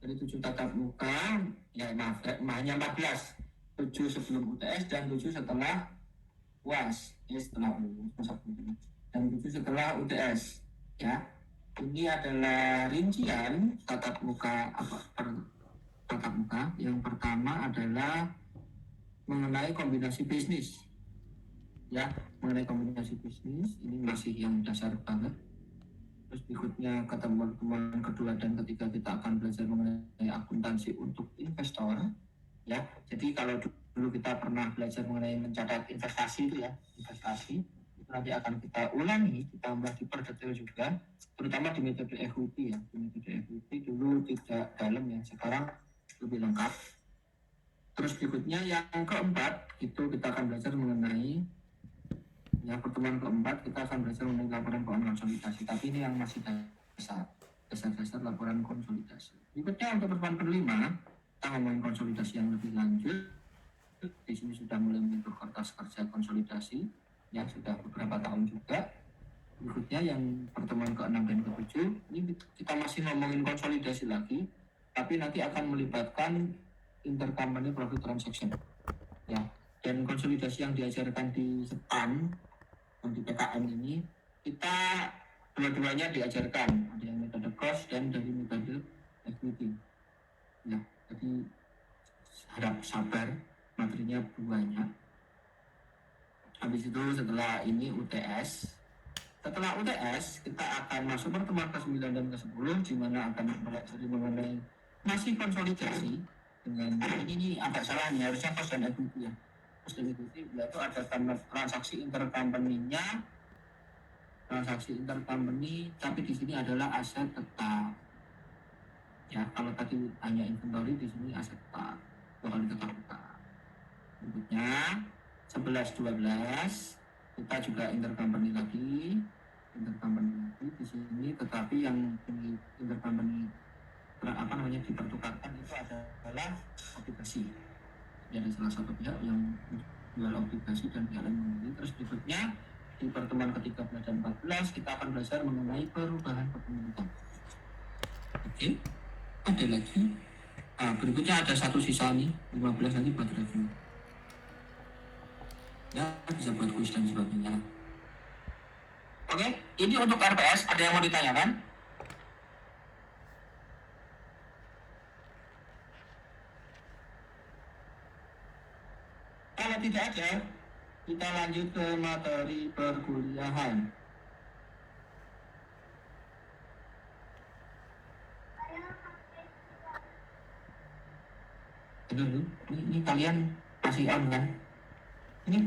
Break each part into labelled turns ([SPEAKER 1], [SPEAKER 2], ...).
[SPEAKER 1] Jadi 7 tatap muka, ya maaf, hanya 14. 7 sebelum UTS dan 7 setelah UAS, setelah dan 7 setelah UTS. Ya, ini adalah rincian tatap muka tatap muka. Yang pertama adalah mengenai kombinasi bisnis. Ya, mengenai kombinasi bisnis ini masih yang dasar banget. Terus berikutnya pertemuan kedua dan ketiga kita akan belajar mengenai akuntansi untuk investor. Ya, jadi kalau dulu kita pernah belajar mengenai mencatat investasi itu ya, investasi itu nanti akan kita ulangi, ditambah diperdetail juga, terutama di metode equity ya. Di metode equity dulu tidak dalam ya, sekarang lebih lengkap. Terus berikutnya yang keempat itu kita akan belajar mengenai ya, pertemuan keempat kita akan belajar mengenai laporan keuangan konsolidasi, tapi ini yang masih dasar laporan konsolidasi. Berikutnya untuk pertemuan kelima kita ngomongin konsolidasi yang lebih lanjut. Di sini sudah mulai menyentuh kertas kerja konsolidasi yang sudah beberapa tahun juga. Berikutnya yang pertemuan ke-6 dan ke-7 ini kita masih ngomongin konsolidasi lagi, tapi nanti akan melibatkan intercompany profit transaction ya. Dan konsolidasi yang diajarkan di SEPAN di PKN ini kita dua-duanya diajarkan, ada yang metode cost dan dari metode equity ya. Jadi harap sabar, materinya banyak. Habis itu setelah ini UTS. Setelah UTS kita akan masuk pertemuan ke-9 dan ke-10 di mana akan belajar mengenai masih konsolidasi dengan ini agak salah nih, harusnya cost dan equity ya. Cost dan equity yaitu ada transaksi intercompany-nya, transaksi intercompany, tapi di sini adalah aset tetap. Ya, kalau tadi hanya inventory, di sini aset tetap. Bakal tetap. Berikutnya 11-12 kita juga intercompany lagi di sini, tetapi yang ini intercompany dipertukarkan itu adalah obligasi. Jadi salah satu pihak yang jual obligasi dan pihak lain membeli. Terus berikutnya di pertemuan ke-13 dan 14 kita akan belajar mengenai perubahan kepemilikan. Oke, ada lagi. Berikutnya ada satu sisa nih, 15 nanti buat review. Ya, bisa buat kuis dan sebagainya. Oke, ini untuk RPS, ada yang mau ditanyakan? Kalau tidak ada, kita lanjut ke materi perkuliahan. Ini kalian masih on kan? Ini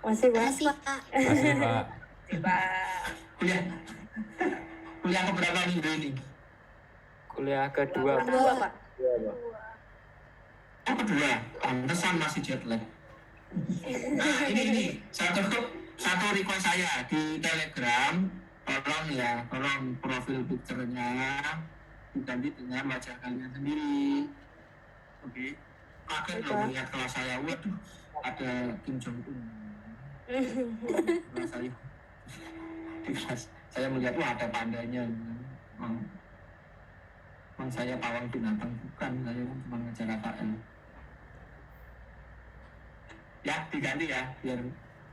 [SPEAKER 2] masih Pak.
[SPEAKER 3] Masih Pak.
[SPEAKER 1] Kuliah keberapa minggu ini?
[SPEAKER 3] Kuliah kedua.
[SPEAKER 2] Pak.
[SPEAKER 1] Kedua, pantesan masih jet lag. Nah ini satu request saya di Telegram, tolong profil picture-nya diganti dengan wajah kalian sendiri. Oke. Kaget loh melihat kelas saya, waduh, ada Kim Jong Un. Saya melihat ada pandanya. Memang saya pawang binatang, bukan, saya cuma ngejar AKL. Ya diganti ya, biar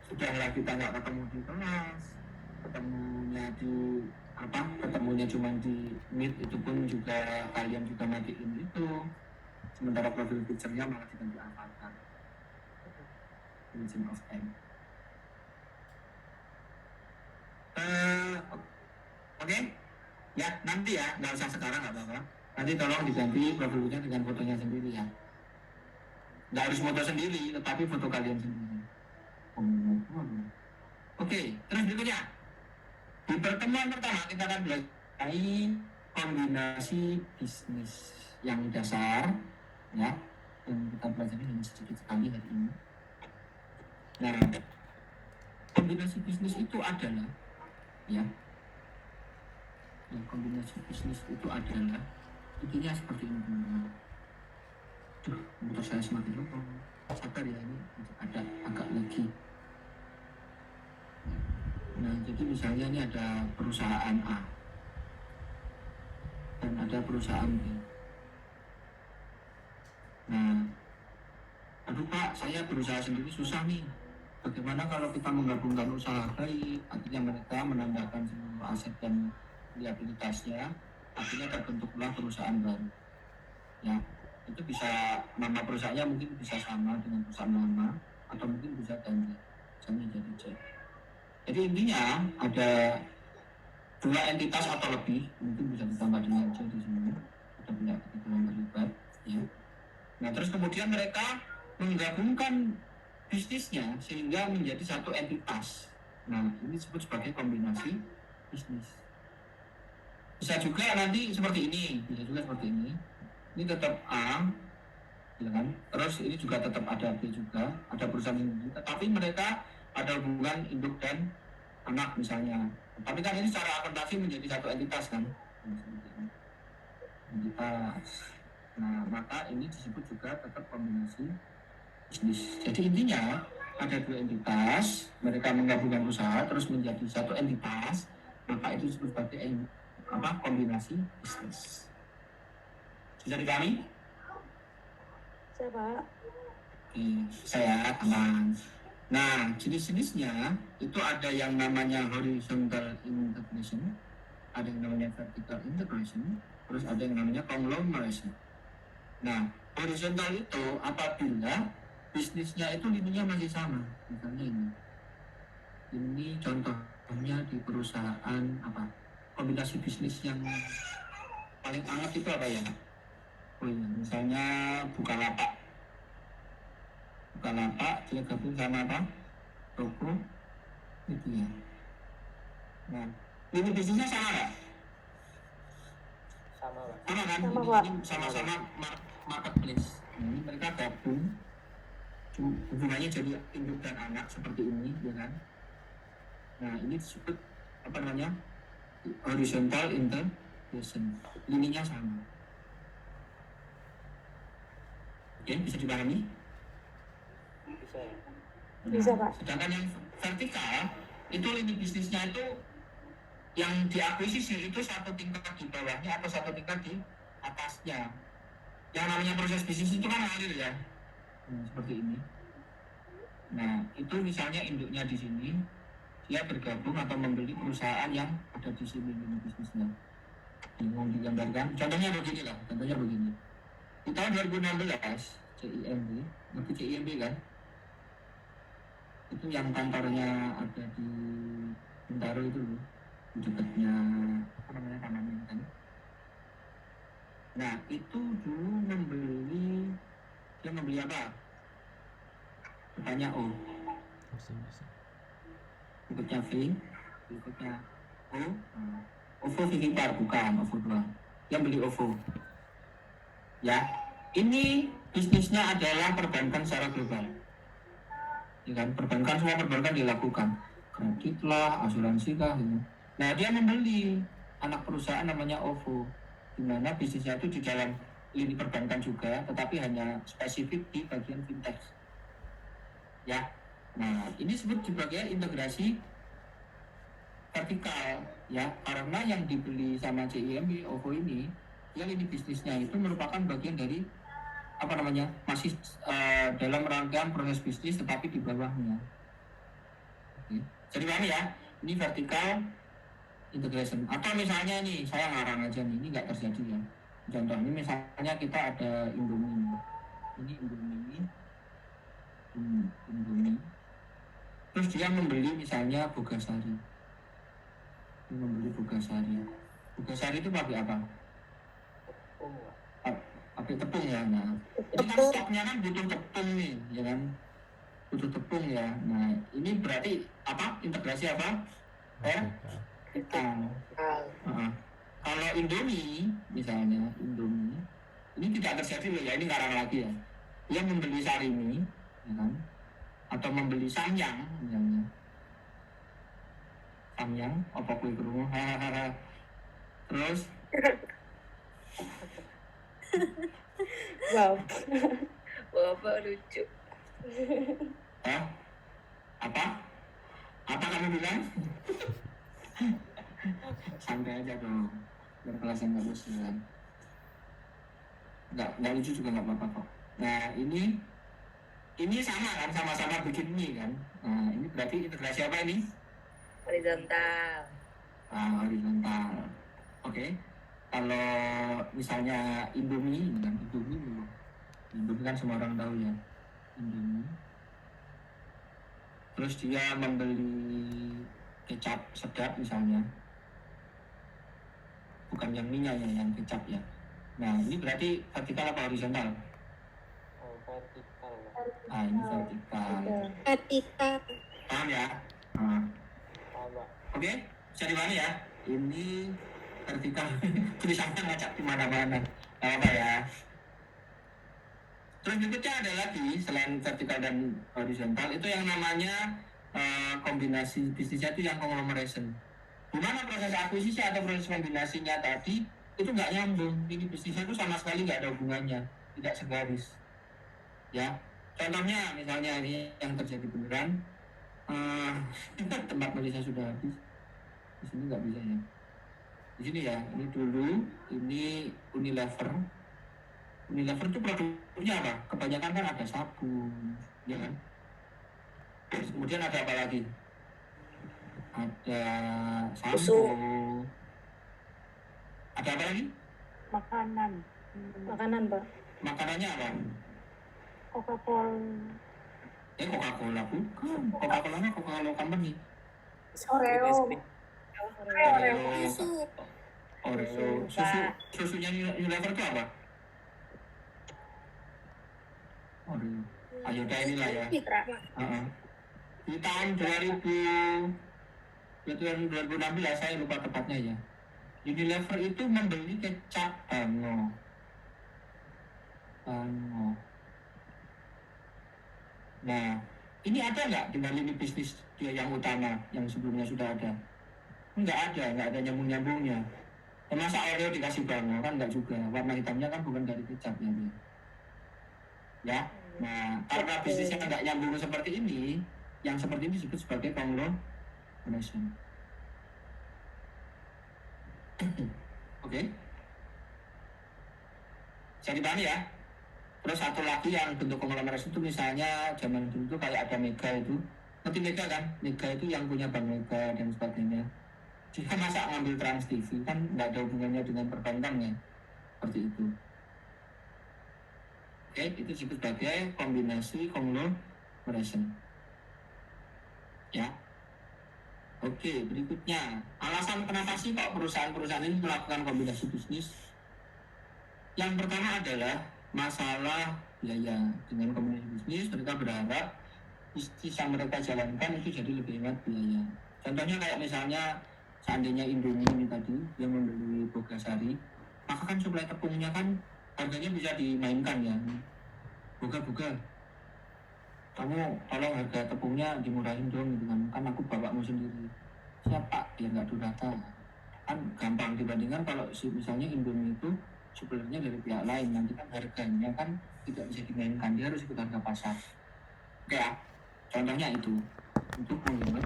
[SPEAKER 1] sudahlah kita nggak ketemu di kelas, ketemunya cuma di meet, itu pun juga kalian juga matiin itu, sementara profil picture-nya malah diganti avatar. Origin of M. Oke. Ya nanti ya, nggak usah sekarang, nggak apa-apa, nanti tolong diganti profilnya dengan fotonya sendiri ya. Nggak harus foto sendiri, tetapi foto kalian sendiri. Oke, terus berikutnya di pertemuan pertama kita akan belajar kombinasi bisnis yang dasar ya, dan kita belajar hanya sedikit sekali hari ini. Nah, kombinasi bisnis itu adalah kombinasi bisnis itu adalah intinya seperti ini teman-teman. Motor saya semakin lupa. Sabar ya, ini ada agak lagi. Nah, jadi misalnya ini ada perusahaan A dan ada perusahaan B. Nah, aduh Pak, saya berusaha sendiri susah nih. Bagaimana kalau kita menggabungkan usaha baik, artinya mereka menambahkan seluruh aset dan liabilitasnya, akhirnya terbentuklah perusahaan baru. Ya, itu bisa nama perusahaannya mungkin bisa sama dengan perusahaan lama atau mungkin bisa ganti, misalnya jadi C. Jadi intinya ada dua entitas atau lebih, mungkin bisa ditambah dengan C di sini, ada pihak ketiga yang terlibat. Ya. Nah, terus kemudian mereka menggabungkan bisnisnya sehingga menjadi satu entitas. Nah, ini disebut sebagai kombinasi bisnis. Bisa juga nanti seperti ini, bisa juga seperti ini. Ini tetap A, ya kan? Terus ini juga tetap ada B juga, ada perusahaan ini. Tetapi mereka ada hubungan induk dan anak misalnya. Tapi kan ini secara akuntansi menjadi satu entitas kan? Entitas. Nah, maka ini disebut juga tetap kombinasi bisnis. Jadi intinya ada dua entitas, mereka menggabungkan usaha terus menjadi satu entitas, maka itu disebut sebagai kombinasi bisnis. Bisa dipahami?
[SPEAKER 2] Saya Pak.
[SPEAKER 1] Oke, saya aman. Nah, jenis-jenisnya itu ada yang namanya horizontal integration, ada yang namanya vertical integration, terus ada yang namanya conglomeration. Nah, horizontal itu apabila bisnisnya itu lininya masih sama, misalnya ini. Ini contohnya di perusahaan apa? Kombinasi bisnis yang paling hangat itu apa ya? Oh iya, misalnya Bukalapak. Bukalapak dia gabung sama apa? Toko itu ya. Nah, ini bisnisnya sama nggak?
[SPEAKER 3] Sama, Pak.
[SPEAKER 1] Sama kan?
[SPEAKER 2] Sama,
[SPEAKER 1] Ini,
[SPEAKER 2] Pak.
[SPEAKER 1] ini sama-sama marketplace. Ini mereka gabung, hubungannya jadi induk dan anak seperti ini, ya kan? Nah, ini disebut apa namanya? Horizontal integration. Lininya sama. Oke, bisa dipahami?
[SPEAKER 3] Bisa ya?
[SPEAKER 2] Bisa, Pak.
[SPEAKER 1] Sedangkan yang vertikal itu lini bisnisnya itu yang diakuisisi itu satu tingkat di bawahnya atau satu tingkat di atasnya. Yang namanya proses bisnis itu kan ngalir ya. Seperti ini. Nah, itu misalnya induknya di sini, dia bergabung atau membeli perusahaan yang ada di sini lini bisnisnya. Mau digambarkan? Contohnya begini lah, contohnya begini. Di tahun 2016, CIMB, ngerti CIMB kan? Itu yang kantornya ada di Bintaro itu loh, di dekatnya apa namanya Taman Menteng. Nah, itu dulu dia membeli apa? Bertanya O, berikutnya V, berikutnya O. OVO Vivipar bukan OVO doang. Dia beli OVO. Ya, ini bisnisnya adalah perbankan secara global. Ya kan, perbankan semua perbankan dilakukan, kredit lah, asuransi kah. Ya. Nah, dia membeli anak perusahaan namanya OVO, di mana bisnisnya itu di dalam lini perbankan juga, tetapi hanya spesifik di bagian fintech. Ya, nah ini disebut sebagai integrasi vertikal, ya, karena yang dibeli sama CIMB OVO ini, yang ini bisnisnya itu merupakan bagian dari apa namanya masih dalam rangkaian proses bisnis tetapi di bawahnya. Oke. Jadi paham ya, ini vertikal integration. Atau misalnya nih saya ngarang aja nih, ini nggak terjadi ya. Contoh ini misalnya kita ada Indomie, ini Indomie. Terus dia membeli misalnya Bogasari, Bogasari itu pakai apa? Pakai tepung ya. Nah, ini kan stoknya kan butuh tepung nih, ya kan? Butuh tepung ya. Nah, ini berarti apa? Integrasi apa? Kalau Indomie, misalnya Indomie, ini tidak terjadi loh ya, ini ngarang lagi ya. Dia membeli Sarimi, ya kan? Atau membeli Samyang, misalnya. Samyang, apa kue kerungu, hahaha. Terus
[SPEAKER 2] Wow.
[SPEAKER 4] Bapak lucu.
[SPEAKER 1] Apa kamu bilang? Santai aja dong, biar kelas yang bagus ya. Nggak lucu juga nggak apa-apa kok. Nah ini sama kan, sama-sama bikin mie kan. Nah ini berarti integrasi apa ini?
[SPEAKER 4] Horizontal.
[SPEAKER 1] Horizontal. Oke. Kalau misalnya Indomie kan, Indomie kan semua orang tahu ya, Indomie. Terus dia membeli kecap sedap misalnya, bukan yang minyak ya, yang kecap ya. Nah ini berarti vertikal apa horizontal?
[SPEAKER 3] Oh, vertikal.
[SPEAKER 1] Ini vertikal.
[SPEAKER 2] Vertikal.
[SPEAKER 1] Paham ya? Nah,
[SPEAKER 3] Sama.
[SPEAKER 1] oke, bisa dimana ya? Ini vertikal. Tulisannya ngacak di mana-mana. Apa ya? Terus berikutnya ada lagi selain vertikal dan horizontal itu yang namanya kombinasi bisnisnya itu yang conglomeration. Gimana proses akuisisi atau proses kombinasinya tadi itu nggak nyambung. Ini bisnisnya itu sama sekali nggak ada hubungannya, tidak segaris. Ya, contohnya misalnya ini yang terjadi beneran. Tempat nulisnya sudah habis. Di sini nggak bisa ya. Di sini ya, ini dulu, ini Unilever. Unilever itu produknya apa? Kebanyakan kan ada sabun, ya kan? Terus kemudian ada apa lagi? Ada sampo. Ada apa lagi?
[SPEAKER 2] Makanan. Makanan, Pak.
[SPEAKER 1] Makanannya apa?
[SPEAKER 2] Coca-Cola.
[SPEAKER 1] Coca-Cola bukan. Coca-Cola Coca-Cola Company.
[SPEAKER 2] Oreo.
[SPEAKER 1] Oreo. Susunya Unilever itu apa? Oreo. Ayo dah inilah ya. Di tahun 2016 saya lupa tepatnya ya. Unilever itu membeli kecap Bango. Nah, ini ada nggak dengan lini bisnis dia yang utama yang sebelumnya sudah ada? Nggak ada nyambung-nyambungnya. Masa Oreo dikasih Bango kan nggak juga. Warna hitamnya kan bukan dari kecap ya. Ya, nah karena bisnisnya nggak nyambung seperti ini, yang seperti ini disebut sebagai conglomeration. Oke, bisa dipahami ya. Terus satu lagi yang bentuk konglomerasi itu misalnya zaman dulu tuh kayak ada Mega itu, ngerti Mega kan? Mega itu yang punya Bank Mega dan sebagainya. Jika masa ngambil Trans TV kan nggak ada hubungannya dengan perbankan ya, seperti itu. Oke, itu disebut sebagai kombinasi conglomeration. Ya. Oke, berikutnya alasan kenapa sih kok perusahaan-perusahaan ini melakukan kombinasi bisnis? Yang pertama adalah masalah biaya. Dengan kombinasi bisnis mereka berharap bisnis yang mereka jalankan itu jadi lebih hemat biaya. Contohnya kayak misalnya seandainya Indomie ini tadi yang membeli Bogasari, maka kan suplai tepungnya kan harganya bisa dimainkan ya. Buka, kamu tolong harga tepungnya dimurahin dong gitu kan aku bapakmu sendiri. Siapa? Ya nggak durata. Kan gampang dibandingkan kalau misalnya Indomie itu suppliernya dari pihak lain, nanti kan harganya kan tidak bisa dimainkan, dia harus ikut harga pasar. Oke ya, contohnya itu untuk menghemat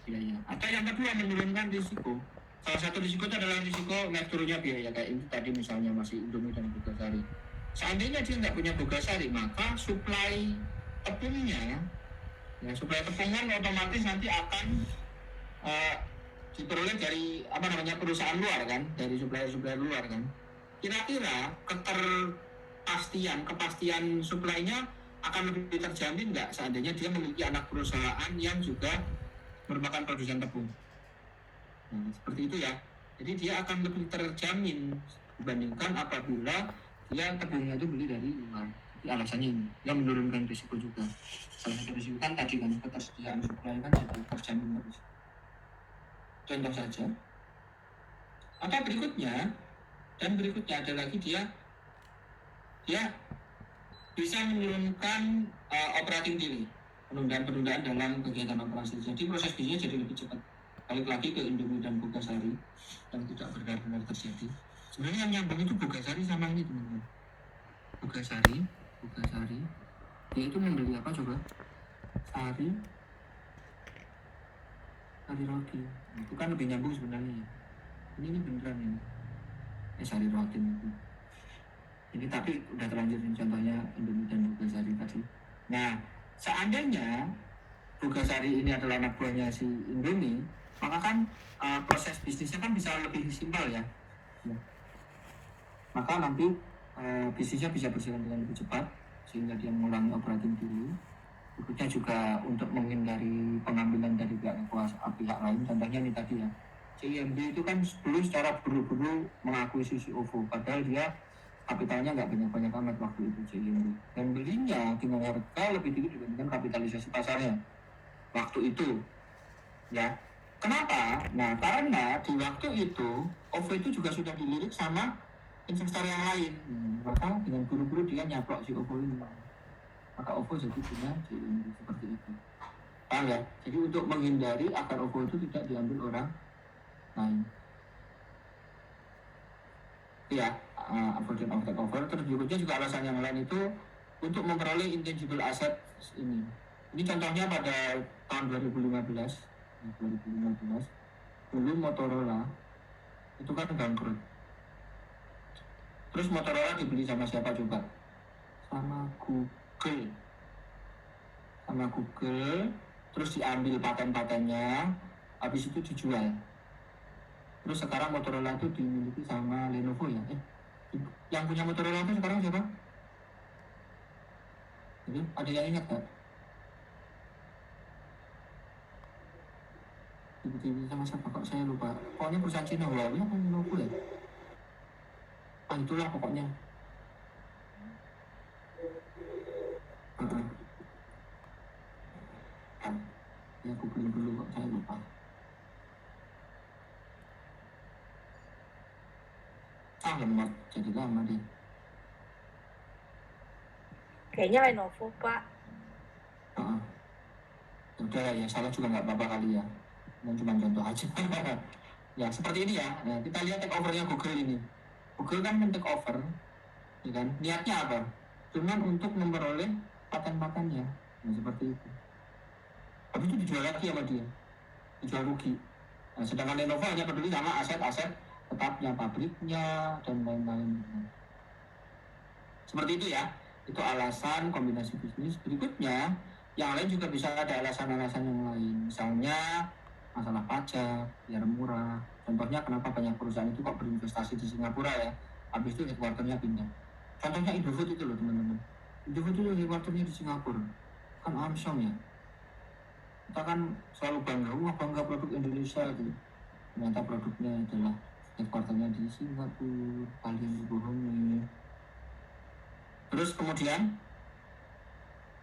[SPEAKER 1] biaya. Atau yang kedua menurunkan risiko. Salah satu risiko itu adalah risiko naik turunnya biaya kayak ini tadi misalnya masih Indomie dan Bogasari. Seandainya dia nggak punya Bogasari, maka suplai tepungnya, ya suplai tepung kan otomatis nanti akan diperoleh dari perusahaan luar kan, dari supplier luar kan. Kira-kira kepastian suplainya akan lebih terjamin nggak seandainya dia memiliki anak perusahaan yang juga merupakan produsen tepung. Nah, seperti itu ya. Jadi dia akan lebih terjamin dibandingkan apabila dia tepungnya itu beli dari luar. Jadi alasannya ini, dia menurunkan risiko juga. Salah satu risiko kan tadi kan ketersediaan suplai kan jadi terjamin terus. Contoh saja. Atau berikutnya ada lagi dia bisa menurunkan operating delay, penundaan dalam kegiatan operasi. Jadi proses bisnisnya jadi lebih cepat. Balik lagi ke Indomie dan Bogasari yang tidak benar-benar terjadi. Sebenarnya yang nyambung itu Bogasari sama ini teman-teman. Bogasari, dia itu membeli apa coba? Sari roti. Itu kan lebih nyambung sebenarnya. Ini beneran ini. Sari roti itu. Ini tapi udah terlanjur nih, contohnya Indomie dan Bogasari tadi. Nah, seandainya Bogasari ini adalah anak buahnya si Indomie, maka kan proses bisnisnya kan bisa lebih simpel ya. Maka nanti bisnisnya bisa berjalan dengan lebih cepat, sehingga dia mengurangi operating dulu. Berikutnya juga untuk menghindari pengambilan dari pihak lain. Contohnya ini tadi ya, CIMB itu kan dulu secara buru-buru mengakuisisi OVO, padahal dia kapitalnya nggak banyak-banyak amat waktu itu CIMB, dan belinya dengan harga lebih tinggi dibandingkan kapitalisasi pasarnya waktu itu ya. Kenapa? Nah, karena di waktu itu OVO itu juga sudah dilirik sama investor yang lain. Maka dengan buru-buru dia nyaplok si OVO ini, maka OVO jadi punya CIMB seperti itu. Paham ya? Jadi untuk menghindari agar OVO itu tidak diambil orang lain. Ya, avoidance of takeover. Terus berikutnya juga alasan yang lain itu untuk memperoleh intangible asset ini. Ini contohnya pada tahun 2015. Dulu Motorola itu kan bangkrut. Terus Motorola dibeli sama siapa coba? Sama Google. Terus diambil paten-patennya, habis itu dijual. Terus sekarang Motorola itu dimiliki sama Lenovo ya. Yang punya Motorola itu sekarang siapa? Jadi ada yang ingat gak? Tiba-tiba sama siapa kok saya lupa. Pokoknya perusahaan Cina, Huawei apa Lenovo ya? Itulah pokoknya. Ya aku beli dulu kok saya lupa. Lemot, jadi lama deh.
[SPEAKER 4] Kayaknya Lenovo, Pak.
[SPEAKER 1] Udah ya, salah juga nggak apa-apa kali ya. Dan cuma contoh aja. Ya seperti ini ya. Nah, kita lihat take overnya Google ini. Google kan men-take over, ya kan? Niatnya apa? Cuman untuk memperoleh paten-patennya. Nah, seperti itu. Habis itu dijual lagi sama dia. Dijual rugi. Nah, sedangkan Lenovo hanya peduli sama aset-aset tetapnya, pabriknya, dan lain-lain. Seperti itu ya. Itu alasan kombinasi bisnis. Berikutnya, yang lain juga bisa ada alasan-alasan yang lain. Misalnya, masalah pajak, biar murah. Contohnya kenapa banyak perusahaan itu kok berinvestasi di Singapura ya. Habis itu headquarternya pindah. Contohnya Indofood itu loh teman-teman. Indofood itu headquarternya di Singapura. Kan Armstrong ya. Kita kan selalu bangga produk Indonesia gitu. Ternyata produknya adalah headquarternya di Singapura, paling dibohongi. Terus kemudian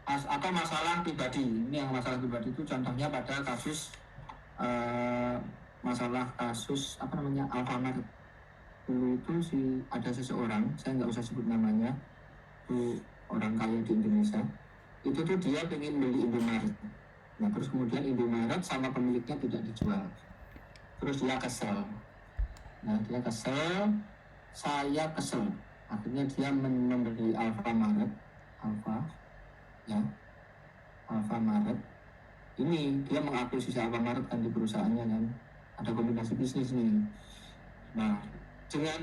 [SPEAKER 1] atau masalah pribadi. Ini yang masalah pribadi itu contohnya pada kasus Alfamart. Dulu itu ada seseorang, saya nggak usah sebut namanya, itu orang kaya di Indonesia. Itu tuh dia pengen beli Indomaret. Nah terus kemudian Indomaret sama pemiliknya tidak dijual. Terus dia kesel. Saya kesel. Akhirnya dia membeli Alfamart. Alfamart. Ini dia mengakuisisi Alfamart kan di perusahaannya kan. Ada kombinasi bisnis nih. Nah, dengan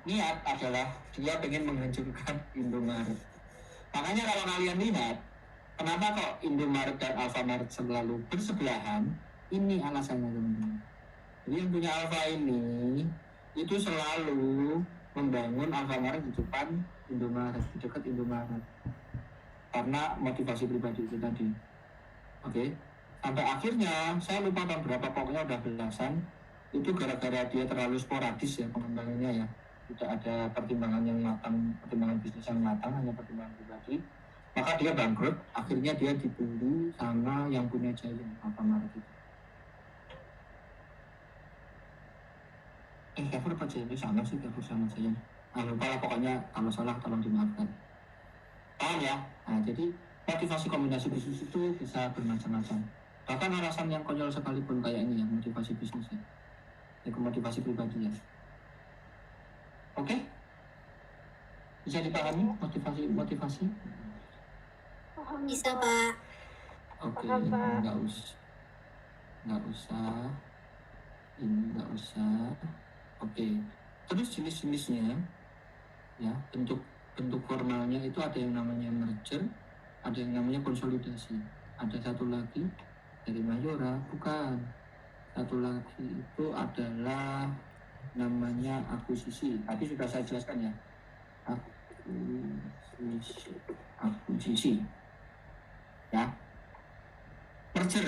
[SPEAKER 1] niat adalah dia pengen menghancurkan Indomaret. Makanya kalau kalian lihat, kenapa kok Indomaret dan Alfamart selalu bersebelahan? Ini alasannya teman-teman. Jadi yang punya Alfa ini itu selalu membangun Alfamart di depan Indomaret, di dekat Indomaret, karena motivasi pribadi itu tadi. Oke. Sampai akhirnya saya lupa tahun berapa, pokoknya udah belasan, itu gara-gara dia terlalu sporadis ya pengembangannya ya, tidak ada pertimbangan yang matang, pertimbangan bisnis yang matang, hanya pertimbangan pribadi, maka dia bangkrut. Akhirnya dia dibeli sama yang punya Giant, Alfamart itu. Carrefour apa Giant? Sama sih Carrefour sama Giant. Lupa lah pokoknya, kalau salah tolong dimaafkan. Paham ya? Nah, jadi motivasi kombinasi bisnis itu bisa bermacam-macam. Bahkan alasan yang konyol sekalipun kayak ini ya, motivasi bisnisnya. Itu motivasi pribadi ya. Oke? Bisa dipahami motivasi?
[SPEAKER 2] Bisa, Pak.
[SPEAKER 1] Oke,
[SPEAKER 2] Paham, Pak.
[SPEAKER 1] nggak usah. Ini nggak usah. Oke. Terus jenis-jenisnya, ya, bentuk bentuk formalnya itu ada yang namanya merger, ada yang namanya konsolidasi. Ada satu lagi dari Mayora, bukan. Satu lagi itu adalah namanya akuisisi. Tapi sudah saya jelaskan ya. Akuisisi. Ya. Merger.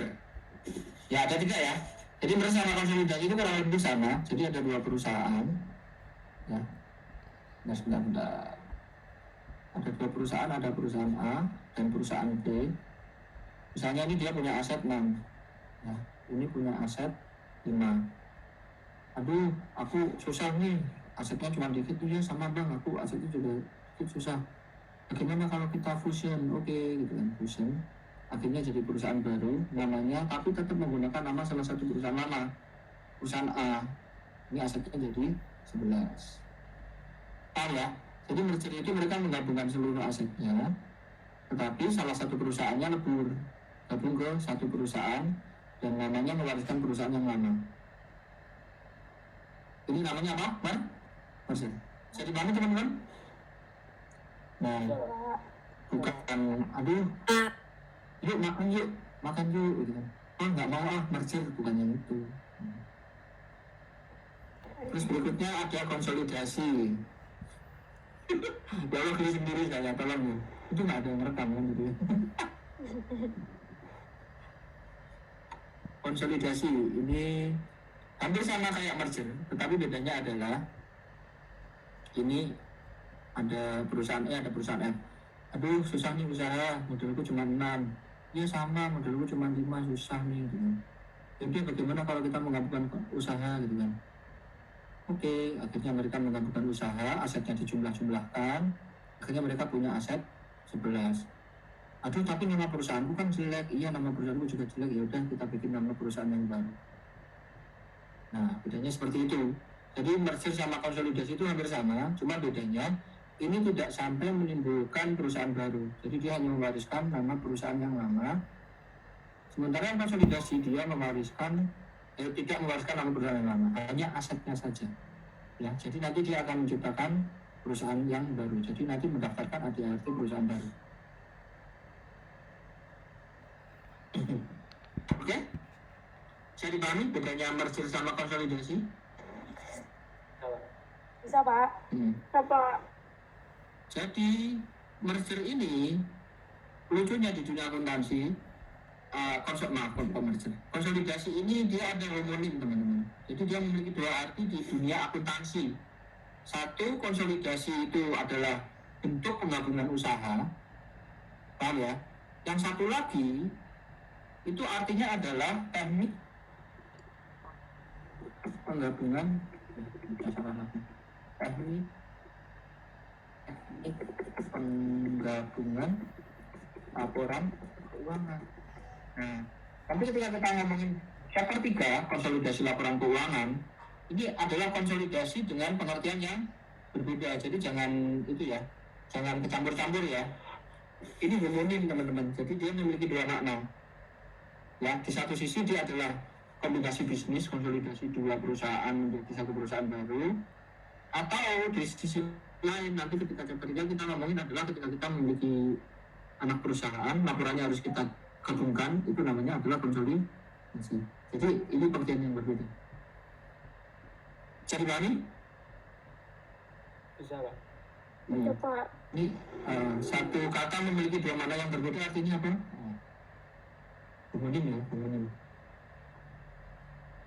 [SPEAKER 1] Ya ada 3 ya. Jadi merger sama konsolidasi itu kurang lebih sama. Jadi ada 2 perusahaan. Ya. Nah, sebentar. Ada 2 perusahaan, ada perusahaan A dan perusahaan B. Misalnya ini dia punya aset 6. Ya, ini punya aset 5. Aduh, aku susah nih. Asetnya cuma dikit tuh ya sama bang. Aku asetnya juga dikit susah. Bagaimana kalau kita fusion? Oke, gitu kan, fusion. Akhirnya jadi perusahaan baru namanya, tapi tetap menggunakan nama salah satu perusahaan lama, perusahaan A. Ini asetnya jadi 11. Paham ya? Jadi merger itu mereka menggabungkan seluruh asetnya, tetapi salah satu perusahaannya lebur, gabung ke satu perusahaan dan namanya mewariskan perusahaan yang lama. Ini namanya apa? Merger. Jadi mana teman-teman? Nah, bukan, aduh, yuk makan yuk, gitu kan. Oh nggak mau merger, bukan yang itu. Terus berikutnya ada konsolidasi. Ya Allah diri sendiri saya, tolong ya. Itu nggak ada yang rekam kan gitu ya. Konsolidasi ini hampir sama kayak merger, tetapi bedanya adalah ini ada perusahaan E, ada perusahaan F. Aduh susah nih usaha, modalku cuma 6. Ya sama, modalku cuma 5, susah nih gitu kan. Jadi bagaimana kalau kita menggabungkan usaha gitu kan. Oke, akhirnya mereka menggabungkan usaha, asetnya dijumlah-jumlahkan, akhirnya mereka punya aset 11. Aduh, tapi nama perusahaanku kan jelek. Iya, nama perusahaanku juga jelek. Ya udah, kita bikin nama perusahaan yang baru. Nah, bedanya seperti itu. Jadi merger sama konsolidasi itu hampir sama, cuma bedanya ini tidak sampai menimbulkan perusahaan baru. Jadi dia hanya mewariskan nama perusahaan yang lama. Sementara yang konsolidasi dia tidak mewariskan nama perusahaan yang lama, hanya asetnya saja. Ya, jadi nanti dia akan menciptakan perusahaan yang baru. Jadi nanti mendaftarkan ADART perusahaan baru. Oke? Saya dipahami bedanya merger sama konsolidasi?
[SPEAKER 4] Bisa Pak?
[SPEAKER 2] Apa?
[SPEAKER 1] Jadi merger ini lucunya di dunia akuntansi, konsolidasi ini dia ada homonim teman-teman. Jadi dia memiliki 2 arti di dunia akuntansi. Satu, konsolidasi itu adalah bentuk penggabungan usaha, paham ya? Yang satu lagi itu artinya adalah teknik penggabungan laporan keuangan. Nah, tapi ketika kita ngomongin chapter 3 konsolidasi laporan keuangan, ini adalah konsolidasi dengan pengertian yang berbeda. Jadi jangan kecampur-campur ya. Ini homonim teman-teman. Jadi dia memiliki 2 makna. Ya, di satu sisi dia adalah kombinasi bisnis, konsolidasi 2 perusahaan menjadi 1 perusahaan baru. Atau di sisi lain nanti ketika chapter 3 kita ngomongin adalah ketika kita memiliki anak perusahaan, laporannya harus kita gabungkan, itu namanya adalah konsolidasi. Jadi ini pengertian yang berbeda. Cari Bani?
[SPEAKER 3] Bisa Pak.
[SPEAKER 2] Bisa Pak.
[SPEAKER 1] Ini satu kata memiliki 2 makna yang berbeda, artinya apa? Homonim ya, homonim.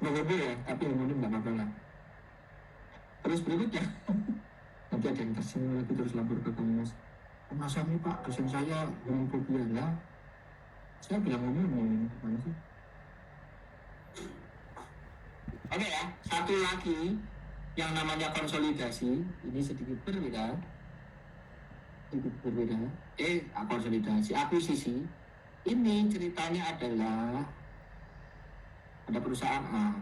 [SPEAKER 1] Berbeda ya, tapi homonim nggak apa-apa lah. Terus berikutnya, nanti ada yang tersinggung lagi terus lapor ke Komnas. Komnas ini Pak, dosen saya homofobia lah. Saya bilang homonim, mana sih? Oke ya, satu lagi yang namanya konsolidasi, ini sedikit berbeda. Konsolidasi, akuisisi. Ini ceritanya adalah ada perusahaan A.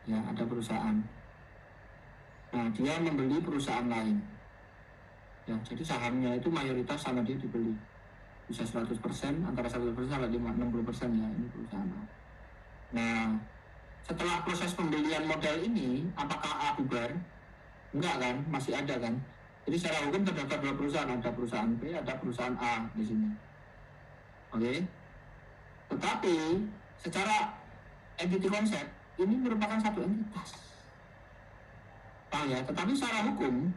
[SPEAKER 1] Ya, ada perusahaan. Nah, dia membeli perusahaan lain. Ya, jadi sahamnya itu mayoritas sama dia dibeli. Bisa 100%, antara 100% sampai 60% ya, ini perusahaan A. Nah, setelah proses pembelian modal ini, apakah A bubar? Enggak kan, masih ada kan. Jadi secara hukum terdapat dua perusahaan, ada perusahaan B, ada perusahaan A di sini. Oke. Tetapi secara entity konsep ini merupakan satu entitas. Paham ya? Tetapi secara hukum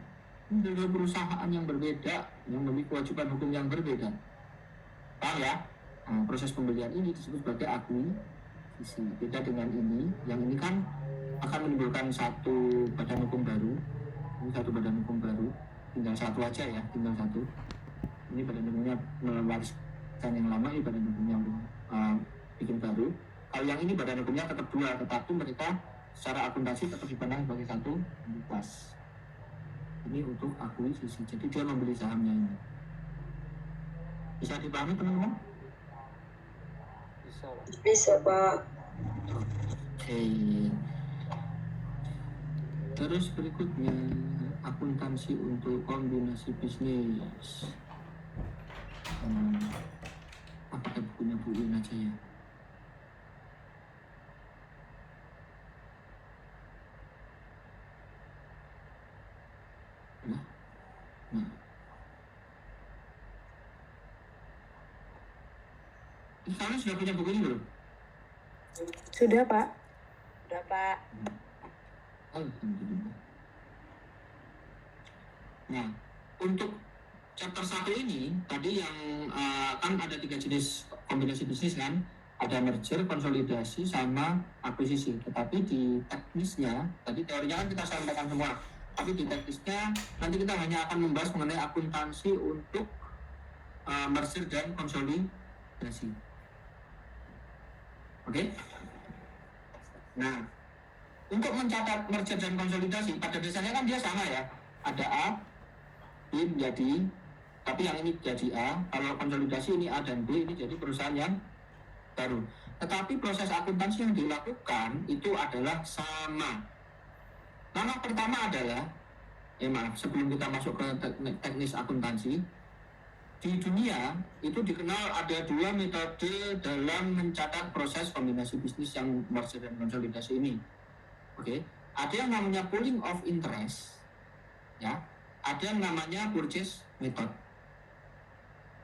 [SPEAKER 1] ini adalah perusahaan yang berbeda yang memiliki kewajiban hukum yang berbeda. Paham ya? Nah, proses pembelian ini disebut sebagai akuisisi. Beda dengan ini, yang ini kan akan menimbulkan satu badan hukum baru. Ini satu badan hukum baru, tinggal satu aja ya, tinggal satu. Ini badan hukumnya mewariskan yang lama, ini badan hukumnya bikin baru. Kalau yang ini badan hukumnya tetap dua, tetapi mereka secara akuntansi tetap dipandang sebagai satu entitas. Ini untuk akuisisi, jadi dia membeli sahamnya ini. Bisa dipahami teman-teman?
[SPEAKER 3] Bisa, Pak.
[SPEAKER 4] Bisa, Pak.
[SPEAKER 1] Oke. Terus berikutnya akuntansi untuk kombinasi bisnis. Apakah bukunya Bu In aja ya? Nah. Ini kalian sudah punya buku ini belum?
[SPEAKER 4] Sudah, Pak. Sudah, Pak.
[SPEAKER 1] Alhamdulillah. Nah, untuk chapter 1 ini tadi yang kan ada 3 jenis kombinasi bisnis kan, ada merger, konsolidasi, sama akuisisi. Tetapi di teknisnya, tadi teorinya kan kita sampaikan semua, tapi di teknisnya nanti kita hanya akan membahas mengenai akuntansi untuk merger dan konsolidasi. Oke? Nah, untuk mencatat merger dan konsolidasi, pada dasarnya kan dia sama ya. Ada A, B menjadi, tapi yang ini jadi A. Kalau konsolidasi ini A dan B, ini jadi perusahaan yang baru. Tetapi proses akuntansi yang dilakukan itu adalah sama. Langkah pertama adalah, sebelum kita masuk ke teknis akuntansi, di dunia itu dikenal ada 2 metode dalam mencatat proses kombinasi bisnis yang merger dan konsolidasi ini. Oke, ada yang namanya pooling of interest, ya, ada yang namanya purchase method.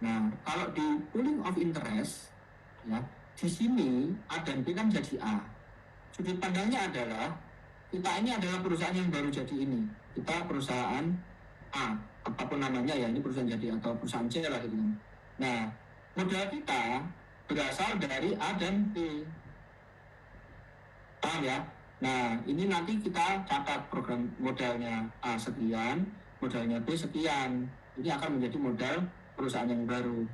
[SPEAKER 1] Nah, kalau di pooling of interest, ya, di sini A dan B kan jadi A. Sudut pandangnya adalah kita ini adalah perusahaan yang baru jadi ini. Kita perusahaan A, apapun namanya ya, ini perusahaan jadi atau perusahaan C lah gitu. Nah, modal kita berasal dari A dan B. Paham ya? Nah, ini nanti kita catat program modalnya A sekian, modalnya B sekian. Ini akan menjadi modal perusahaan yang baru.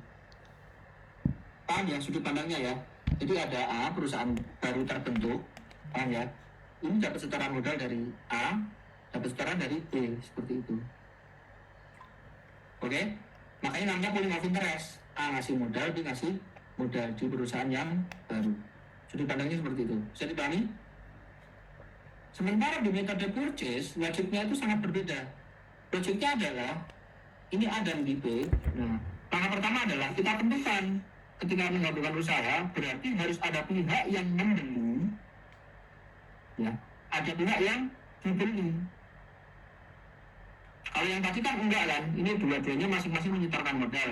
[SPEAKER 1] Paham ya sudut pandangnya ya? Jadi ada A, perusahaan baru terbentuk. Paham ya? Ini dapat setoran modal dari A, dapat setoran dari B, seperti itu. Oke? Makanya namanya pooling of interest. A ngasih modal, B ngasih modal di perusahaan yang baru. Sudut pandangnya seperti itu. Bisa dipahami? Sementara di metode purchase, logiknya itu sangat berbeda. Logiknya adalah, ini A dan B. Nah, langkah pertama adalah kita tentukan ketika menggabungkan usaha, berarti harus ada pihak yang membeli, ya, ada pihak yang dibeli. Kalau yang tadi kan enggak kan, ini dua-duanya masing-masing menyetorkan modal.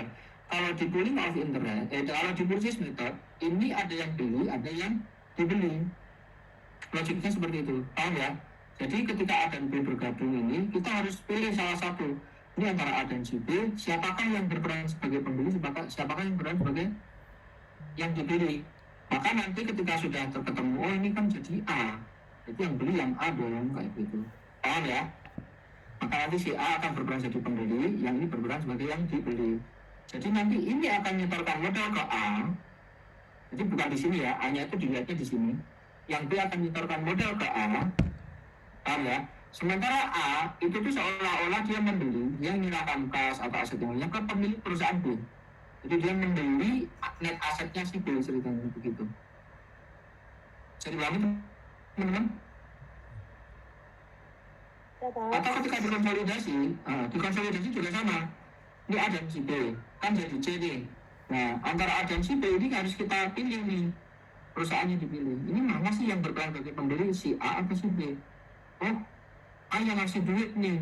[SPEAKER 1] Kalau di pooling of interest, kalau di purchase method, ini ada yang beli, ada yang dibeli. Logiknya seperti itu, paham ya? Jadi ketika A dan B bergabung ini, kita harus pilih salah satu. Ini antara A dan B, siapakah yang berperan sebagai pembeli, siapakah yang berperan sebagai yang dibeli. Maka nanti ketika sudah ketemu, oh ini kan jadi A, itu yang beli yang A dong, kayak gitu. Paham ya? Maka nanti si A akan berperan jadi pembeli, yang ini berperan sebagai yang dibeli. Jadi nanti ini akan nyetorkan modal ke A. Jadi bukan di sini ya, A-nya itu dilihatnya di sini. Yang B akan nyetorkan modal ke A. Paham ya? Sementara A itu tuh seolah-olah dia membeli, dia menyerahkan kas atau aset yang lainnya ke pemilik perusahaan B. Jadi dia membeli net asetnya si B, ceritanya begitu. Jadi paham teman-teman? Atau ketika dikonsolidasi juga sama. Ini A dan si B, kan jadi C nih. Nah, antara A dan si B ini harus kita pilih nih, perusahaannya dipilih. Ini mana sih yang berperan sebagai pembeli, si A atau si B? Oh, A yang ngasih duit nih,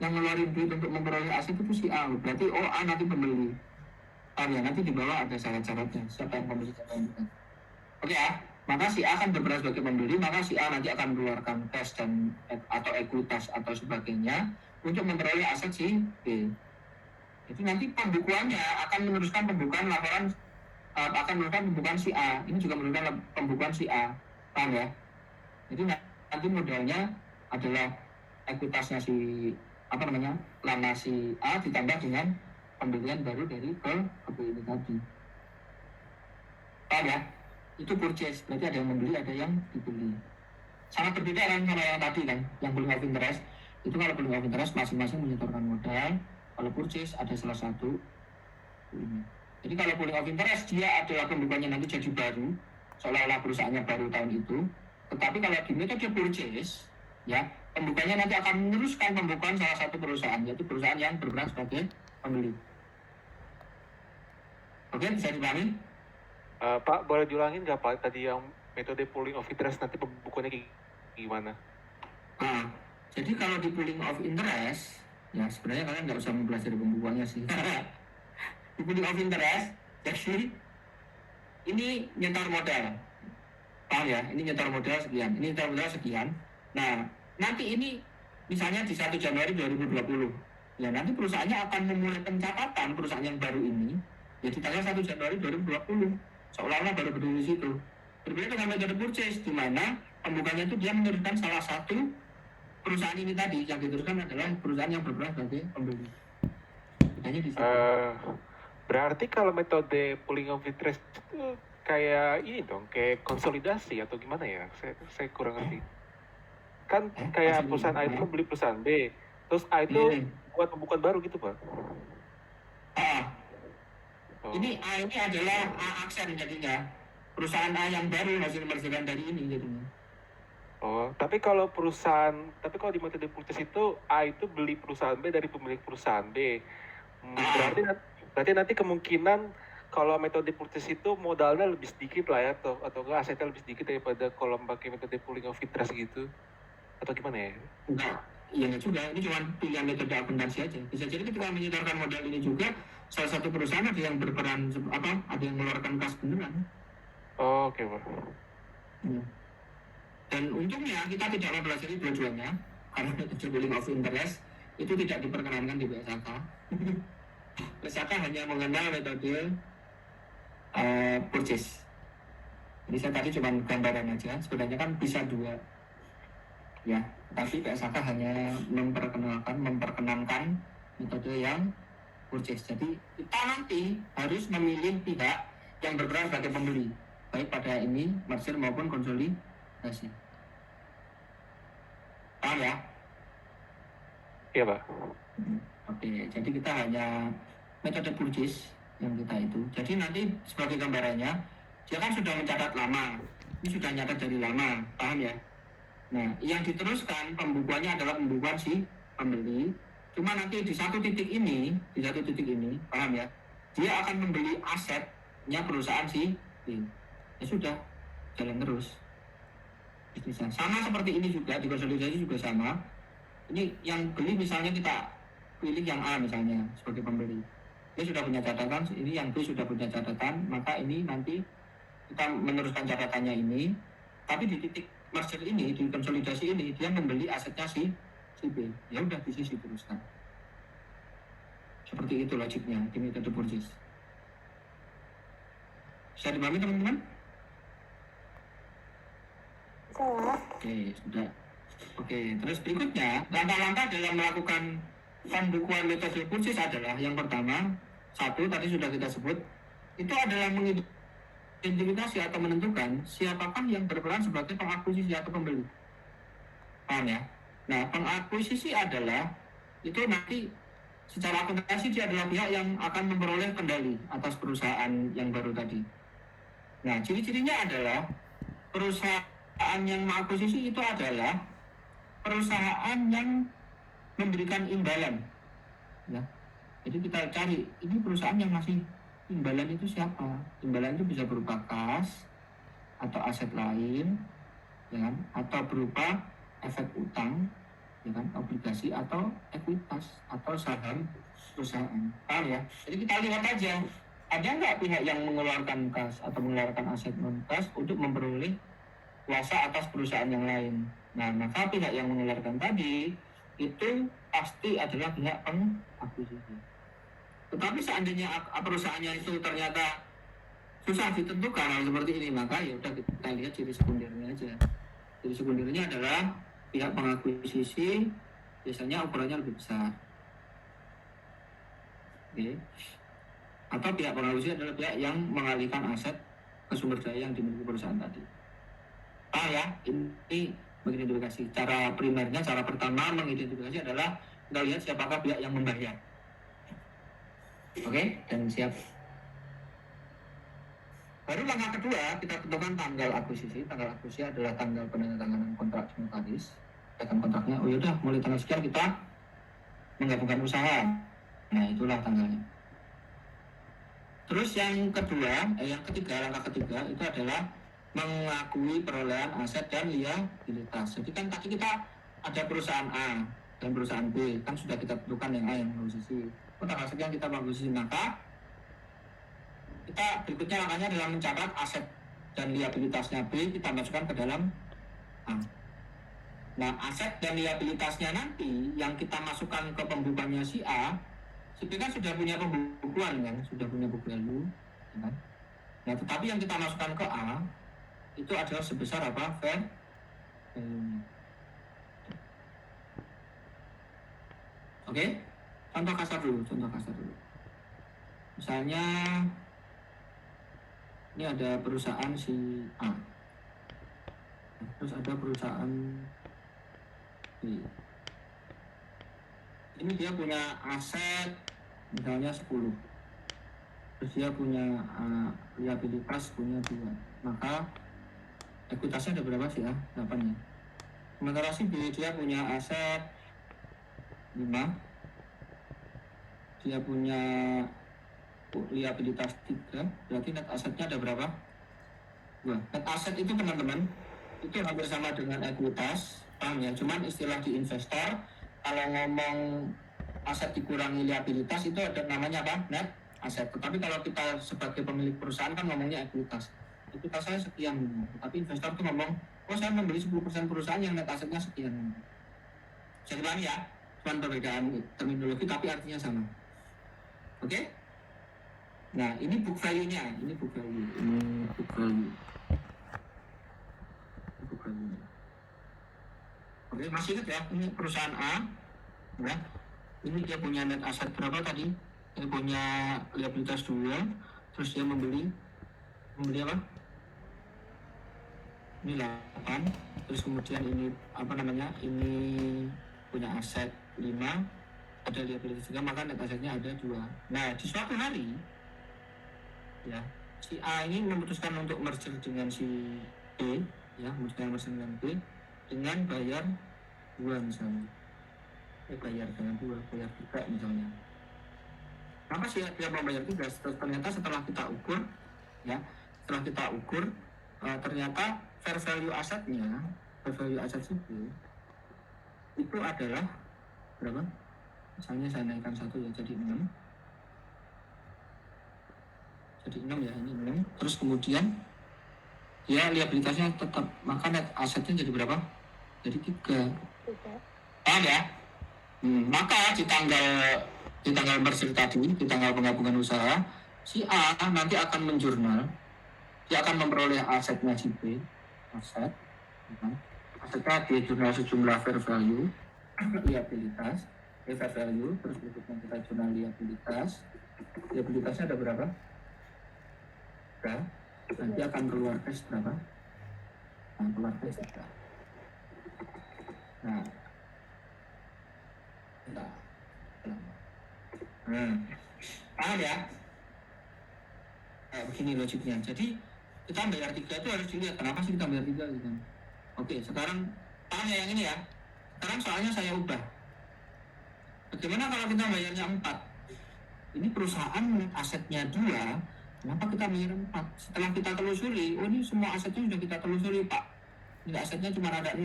[SPEAKER 1] yang ngeluarin duit untuk memperoleh aset itu si A. Berarti A nanti pembeli. Ya, nanti di bawah ada syarat-syaratnya. Siapa yang pembeli, siapa yang bukan. Oke ya, maka si A akan berperan sebagai pembeli, maka si A nanti akan mengeluarkan cash dan atau ekuitas atau sebagainya untuk memperoleh aset si B. Jadi nanti pembukuannya akan meneruskan pembukaan laporan, akan meneruskan pembukaan si A. Ini juga meneruskan pembukuan si A. Paham ya? Jadi nanti modalnya adalah ekuitasnya si lama si A ditambah dengan pembelian baru dari ke B ini tadi. Paham ya? Itu purchase, berarti ada yang membeli, ada yang dibeli. Sangat berbeda kan sama yang tadi kan, yang pooling of interest. Itu kalau pooling of interest masing-masing menyetorkan modal, kalau purchase ada salah satu. Jadi kalau pooling of interest dia adalah pembukaannya nanti jadi baru, seolah-olah perusahaannya baru tahun itu. Tetapi kalau di metode purchase, ya pembukanya nanti akan meneruskan pembukaan salah satu perusahaan, yaitu perusahaan yang berperan sebagai pembeli. Oke, bisa dipahami?
[SPEAKER 5] Pak, boleh diulangin nggak Pak tadi yang metode pooling of interest nanti pembukuannya gimana?
[SPEAKER 1] Nah, jadi kalau di pooling of interest, ya sebenarnya kalian nggak usah mempelajari pembukuannya sih. Di pooling of interest, jadi ini nyetor modal. Paham ya? Ini nyetor modal sekian, ini nyetor modal sekian. Nah, nanti ini misalnya di 1 Januari 2020, ya nanti perusahaannya akan memulai pencatatan perusahaan yang baru ini, ya di tanggal 1 Januari 2020. Seolah-olah baru berdiri di situ. Berbeda dengan metode purchase, di mana pembukanya itu dia meneruskan salah satu perusahaan ini tadi, yang diteruskan adalah perusahaan yang berperan sebagai pembeli. Bedanya di situ.
[SPEAKER 5] Berarti kalau metode pooling of interest itu kayak ini dong, kayak konsolidasi atau gimana ya? Saya kurang ngerti. Kan kayak perusahaan A itu membeli perusahaan B, terus A itu buat pembukaan baru gitu Pak?
[SPEAKER 1] Ini A ini adalah A aksen jadinya. Perusahaan A yang baru hasil mergerkan dari ini jadinya.
[SPEAKER 5] Tapi kalau di metode purchase itu A itu beli perusahaan B dari pemilik perusahaan B. Berarti nanti kemungkinan kalau metode purchase itu modalnya lebih sedikit lah ya, atau enggak asetnya lebih sedikit daripada kalau pakai metode pooling of interest gitu. Atau gimana ya?
[SPEAKER 1] Enggak, iya juga. Ini cuma pilihan metode akuntansi aja. Bisa jadi ketika menyetorkan modal ini juga salah satu perusahaan ada yang berperan ada yang mengeluarkan kas beneran.
[SPEAKER 5] Oke Pak.
[SPEAKER 1] Dan untungnya kita tidak mempelajari dua-duanya karena metode pooling of interest itu tidak diperkenankan di BSAK. BSAK hanya mengenal metode purchase. Jadi saya tadi cuma gambaran aja. Sebenarnya kan bisa dua. Ya, tapi BSAK hanya memperkenankan metode yang purchase. Jadi kita nanti harus memilih pihak yang berperan sebagai pembeli, baik pada ini merger maupun konsolidasi. Paham ya?
[SPEAKER 5] Iya Pak.
[SPEAKER 1] Oke, jadi kita hanya metode purchase yang kita itu. Jadi nanti sebagai gambarannya, dia kan sudah mencatat lama, ini sudah nyatat dari lama, paham ya? Nah, yang diteruskan pembukuannya adalah pembukuan si pembeli. Cuma nanti di satu titik ini, paham ya? Dia akan membeli asetnya perusahaan si B. Ya sudah, jalan terus. Bisnisnya. Sama seperti ini juga, di konsolidasi juga sama. Ini yang beli misalnya kita pilih yang A misalnya sebagai pembeli. Dia sudah punya catatan, ini yang B sudah punya catatan, maka ini nanti kita meneruskan catatannya ini. Tapi di titik merger ini, di konsolidasi ini, dia membeli asetnya si B. Ya udah bisnis diteruskan. Seperti itu logiknya di metode purchase. Bisa dipahami teman-teman?
[SPEAKER 2] Salah.
[SPEAKER 1] Oke, sudah. Oke, terus berikutnya langkah-langkah dalam melakukan pembukuan metode purchase adalah yang pertama, satu tadi sudah kita sebut, itu adalah mengidentifikasi atau menentukan siapakah yang berperan sebagai pengakuisisi atau pembeli. Paham ya? Nah, pengakuisisi adalah itu nanti secara akuntansi dia adalah pihak yang akan memperoleh kendali atas perusahaan yang baru tadi. Nah, ciri-cirinya adalah perusahaan yang mengakuisisi itu adalah perusahaan yang memberikan imbalan. Ya. Jadi kita cari ini perusahaan yang masih imbalan itu siapa? Imbalan itu bisa berupa kas atau aset lain, ya kan? Atau berupa efek utang ya kan, obligasi atau ekuitas atau saham perusahaan. Paham ya? Jadi kita lihat aja, ada nggak pihak yang mengeluarkan kas atau mengeluarkan aset non kas untuk memperoleh kuasa atas perusahaan yang lain. Nah, maka pihak yang mengeluarkan tadi itu pasti adalah pihak pengakuisisi. Tetapi seandainya perusahaannya itu ternyata susah ditentukan hal seperti ini, maka ya udah kita lihat ciri sekundernya aja. Ciri sekundernya adalah pihak pengakuisisi biasanya ukurannya lebih besar. Oke. Atau pihak pengakuisisi adalah pihak yang mengalihkan aset ke sumber daya yang dimiliki perusahaan tadi. Ya, ini mengidentifikasi. Cara primernya, cara pertama mengidentifikasi adalah kita lihat siapakah pihak yang membayar. Oke, dan siap. Baru langkah kedua, kita tentukan tanggal akuisisi. Tanggal akuisisi adalah tanggal penandatanganan kontrak simultanis. Akan kontraknya, oh yaudah, mulai tanggal sekian kita menggabungkan usaha. Nah, itulah tanggalnya. Terus yang kedua, langkah ketiga itu adalah mengakui perolehan aset dan liabilitas. Jadi kan tadi kita ada perusahaan A dan perusahaan B, kan sudah kita tentukan yang A yang mengakuisisi. Tanggal sekian kita mengakuisisi, maka kita berikutnya langkahnya adalah mencatat aset dan liabilitasnya B, kita masukkan ke dalam A. Nah, aset dan liabilitasnya nanti yang kita masukkan ke pembukuannya si A, si B kan sudah punya pembukuan kan, sudah punya book value, kan? Nah, tetapi yang kita masukkan ke A itu adalah sebesar apa? Fair value. Oke? Contoh kasar dulu. Misalnya ini ada perusahaan si A. Terus ada perusahaan B. Ini dia punya aset misalnya 10. Terus dia punya liabilitas punya 2. Maka ekuitasnya ada berapa sih ya? 8 ya. Sementara si B dia punya aset 5. Dia punya liabilitas 3. Berarti net asetnya ada berapa? 2. Net aset itu teman-teman itu hampir sama dengan ekuitas, paham ya? Cuman istilah di investor kalau ngomong aset dikurangi liabilitas itu ada namanya apa? Net aset. Tetapi kalau kita sebagai pemilik perusahaan kan ngomongnya ekuitas. Ekuitas saya sekian, tapi investor tuh ngomong, oh saya membeli 10% perusahaan yang net asetnya sekian. Jadi paham ya? Cuman perbedaan terminologi tapi artinya sama. Oke? Nah, ini book value-nya, ini book value. Oke, masih ingat ya, ini perusahaan A, ya. Ini dia punya net aset berapa tadi? Dia punya liabilitas 2, terus dia membeli apa? Ini 8, terus kemudian ini ini punya aset 5, ada liabilitas juga, maka net asetnya ada 2. Nah, di suatu hari ya, si A ini memutuskan untuk merger dengan si B, ya, memutuskan merger dengan B dengan bayar 2 misalnya. Bayar 3 misalnya. Kenapa sih dia mau bayar 3? Ternyata setelah kita ukur ternyata fair value aset si B itu adalah berapa? Misalnya saya naikkan 1 ya, jadi 6 ya, ini 6. Terus kemudian ya liabilitasnya tetap, maka net asetnya jadi berapa? Jadi 3. Paham ya? Maka di tanggal merger tadi, di tanggal penggabungan usaha, si A nanti akan menjurnal, dia akan memperoleh asetnya si B, asetnya di jurnal sejumlah fair value, liabilitas, fair value, terus berikutnya kita jurnal liabilitasnya ada berapa? Nanti akan keluar cash berapa? Keluar cash 3. Paham ya? Begini logiknya. Jadi kita bayar 3 itu harus dilihat kenapa sih kita bayar 3 gitu. Oke, sekarang paham ya yang ini ya? Sekarang soalnya saya ubah. Bagaimana kalau kita bayarnya 4? Ini perusahaan asetnya 2. Kenapa kita bayar 4? Setelah kita telusuri, oh ini semua asetnya sudah kita telusuri Pak. Ini asetnya cuma ada 6.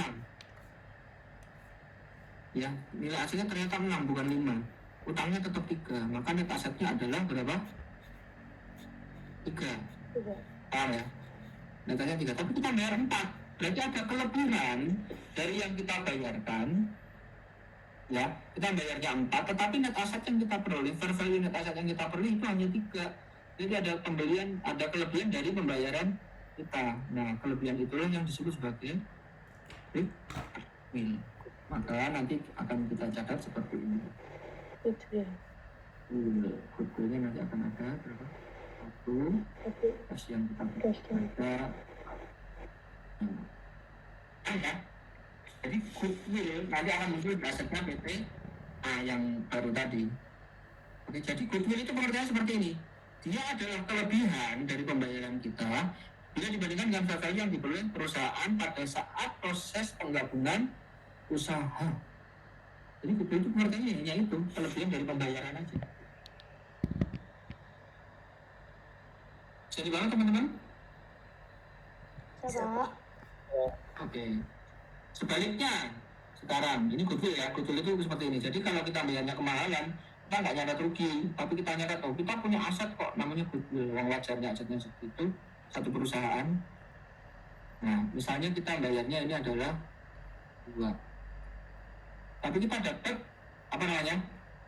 [SPEAKER 1] Ya, nilai asetnya ternyata 6 bukan 5. Utangnya tetap 3, maka net asetnya adalah berapa? 3. Paham ya? Net asetnya 3, tapi kita bayar 4. Berarti ada kelebihan dari yang kita bayarkan. Ya, kita bayarnya 4, tetapi net aset yang kita peroleh, fair value net aset yang kita peroleh itu hanya 3. Jadi ada kelebihan dari pembayaran kita. Nah, kelebihan itulah yang disebut sebagai goodwill. Maka nanti akan kita catat seperti ini. Goodwillnya nanti akan ada berapa? 1 kasih yang kita ada. Ya. Jadi goodwill nanti akan muncul di asetnya PT yang baru tadi. Oke, jadi goodwill itu pengertiannya seperti ini. Dia adalah kelebihan dari pembayaran kita bila dibandingkan dengan fair value yang diperoleh perusahaan pada saat proses penggabungan usaha. Jadi goodwill itu pengertiannya hanya itu, kelebihan dari pembayaran aja. Bisa dipahami teman-teman?
[SPEAKER 2] Pak.
[SPEAKER 1] Oke. Sebaliknya, sekarang ini goodwill ya, goodwill itu seperti ini. Jadi kalau kita bayarnya kemahalan, kita nggak nyatat rugi, tapi kita nyatat tahu kita punya aset kok, namanya goodwill. Yang wajarnya asetnya seperti itu, satu perusahaan. Nah, misalnya kita bayarnya ini adalah 2. Tapi kita dapat apa namanya?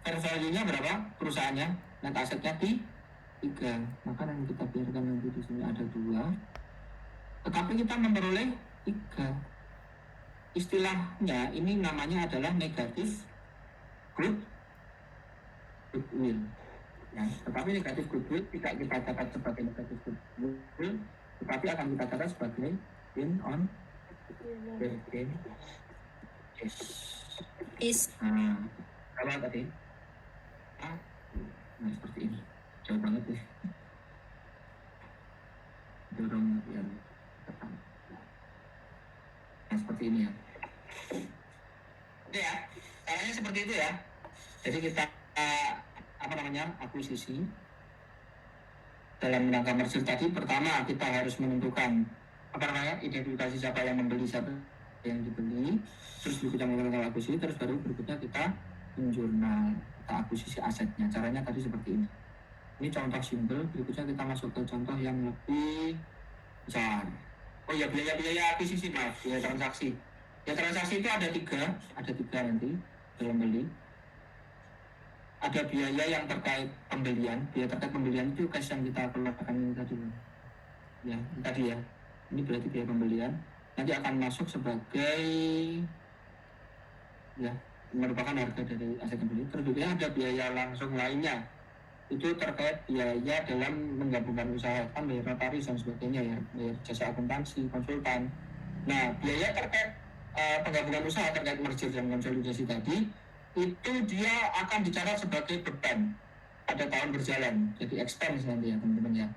[SPEAKER 1] Fair value-nya berapa? Perusahaannya, net asetnya 3. Maka yang kita biarkan nanti di sini ada 2. Tetapi kita memperoleh 3. Istilahnya ini namanya adalah negatif goodwill. Ya, tetapi negatif goodwill tidak kita catat sebagai negatif goodwill, tetapi akan kita catat sebagai gain on is. Apa tadi? Nah, seperti ini. Jauh banget ya. Dorong yang depan. Nah, seperti ini ya. Oke ya, caranya seperti itu ya. Jadi kita akuisisi. Dalam rangka merger tadi, pertama kita harus menentukan identifikasi siapa yang membeli, siapa yang dibeli, terus berikutnya melakukan akuisisi, terus baru berikutnya kita menjurnal, kita akuisisi asetnya. Caranya tadi seperti ini. Ini contoh simpel, berikutnya kita masuk ke contoh yang lebih besar. Oh ya, biaya akuisisi, biaya transaksi. Biaya transaksi itu ada tiga nanti dalam beli. Ada biaya yang terkait pembelian. Biaya terkait pembelian itu cash yang kita keluarkan ini tadi. Ya, ini tadi ya. Ini berarti biaya pembelian. Nanti akan masuk sebagai ya merupakan harga dari aset yang beli. Terus ada biaya langsung lainnya. Itu terkait biaya dalam menggabungkan usaha, kan bayar notaris dan sebagainya ya, bayar jasa akuntansi, konsultan. Nah, biaya terkait penggabungan usaha terkait merger dan konsolidasi tadi itu dia akan dicatat sebagai beban pada tahun berjalan, jadi expense nanti ya teman-teman ya.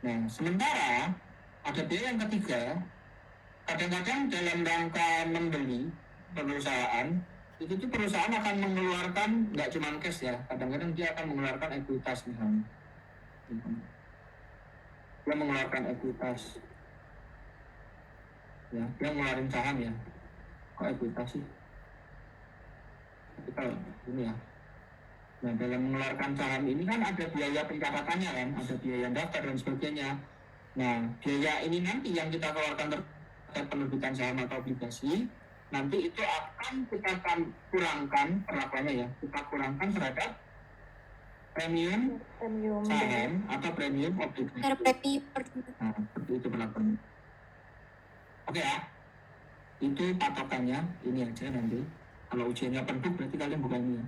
[SPEAKER 1] Nah, sementara ada biaya yang ketiga, kadang-kadang dalam rangka membeli perusahaan itu tuh perusahaan akan mengeluarkan nggak cuma cash ya, kadang-kadang dia akan mengeluarkan ekuitas misalnya. Dia mengeluarkan ekuitas, ya, dia ngeluarin saham ya. Kok ekuitas sih? Kita ini ya. Nah, dalam mengeluarkan saham ini kan ada biaya pencatatannya kan, ada biaya daftar dan sebagainya. Nah, biaya ini nanti yang kita keluarkan terkait penerbitan saham atau obligasi, nanti itu akan kita kurangkan perlakuannya ya, kita kurangkan terhadap premium saham atau premium obligasi. Nah, seperti itu perlakuannya. Oke ya, itu patokannya ini aja nanti. Kalau ujiannya penuh berarti kalian bukan ini ya.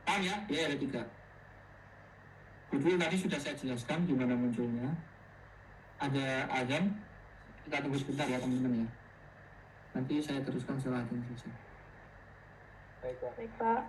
[SPEAKER 1] Paham ya? Ya ada 3. Goodwill tadi sudah saya jelaskan gimana munculnya. Ada azan, kita tunggu sebentar ya teman-teman ya. Nanti saya teruskan setelah azan selesai.
[SPEAKER 3] Baik,
[SPEAKER 2] Pak.